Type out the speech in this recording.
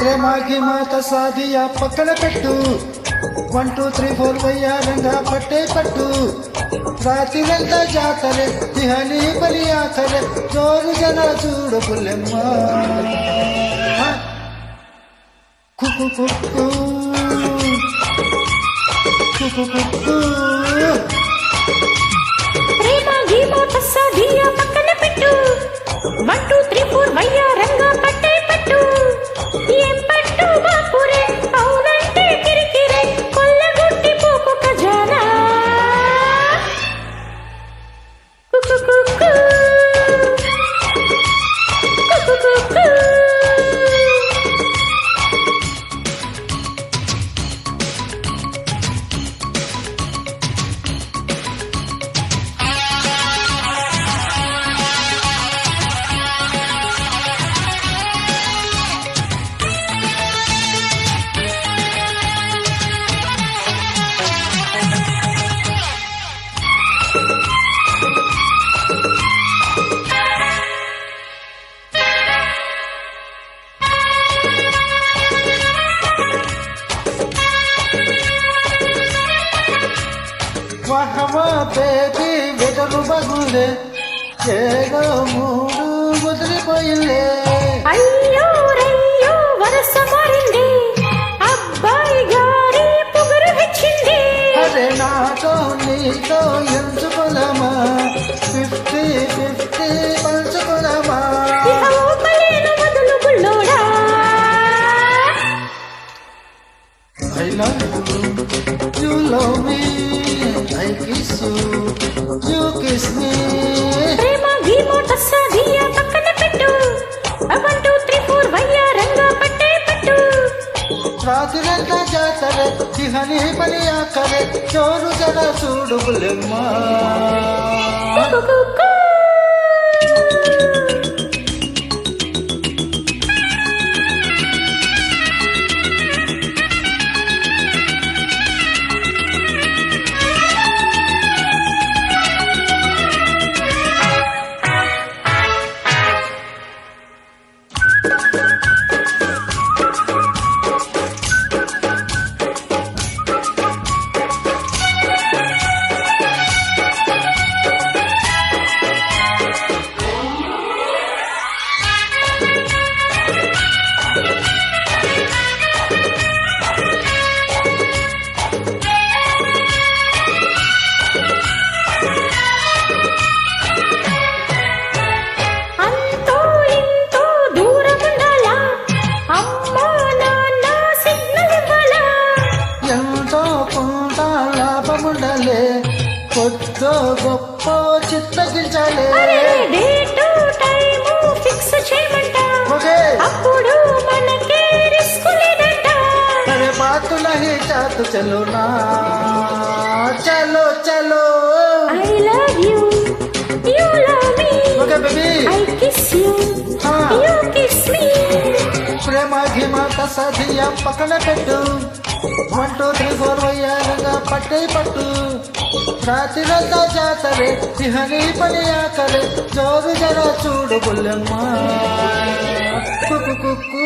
ప్రేమాకి మాత సాదియా పక్కన పెట్టు 1 2 3 4 వయ్యారంగా పట్టే పట్టు రాత్రిరంతా జాతరే తిహని బలి ఆఖరే జోరు జన చూడు పుల్లెమ్మ కుకు కుక్కు కుకు కుక్కు ప్రేమాకి మాత సాదియా పక్కన పెట్టు 1 2 3 4 వయ్యారంగా పట్టే పట్టు ఏం పట్టు బాపురే అవునంటే కిరికిరే కొల్లగొట్టి పోకు ఖజానా కుకు కుక్కు కుకు కుక్కు వహవా బేబీ వెదరు బగులే ఏదో మూడు ముదిరిపోయిలే అయ్యో రయ్యో వరస మారింది అబ్బాయి గారి పొగరు హెచ్చింది అరే నాతో నీతో ఎంచుకోలమా 50-50 పంచుకోలమా ఇక ఊపలేను మొదలు బుల్లోడా I love you, you love me, I kiss you, you kiss me. ప్రేమ గీమోట సాదియా పక్కన పెట్టు 1 2 3 4 వయ్యారంగా పట్టే పట్టు రాత్రిరంతా జాతరే తిహని బలి ఆఖరే చోరు జన చూడు బుల్లెమ్మ కుకు కుక్కు అంతో ఇంతో దూరం ఉండాలా అమ్మా నాన్న సిగ్నల్ ఇవ్వాలా ఎంతో కొంత లాభముండలే కొద్దో గొప్ప చిత్తగించాలే అరే డేటు టైము ఫిక్స్ చేయమంట ఓకే అప్పుడు మనకే రిస్క్ లేదంట అరే బాత్ నహీ చాత్ చలో నా చలో చలో I love you you love me okay baby I kiss you हाँ। యూ కిస్ మీ ప్రేమాకి మాత సాధియా పక్కన పెట్టు 1 2 3 4 వయ్యారంగా పట్టే పట్టు రాత్రిరంతా జాతరే తిహని పని ఆకరే జోరు జర చూడు బుల్లెమ్మ కుకు కుక్కు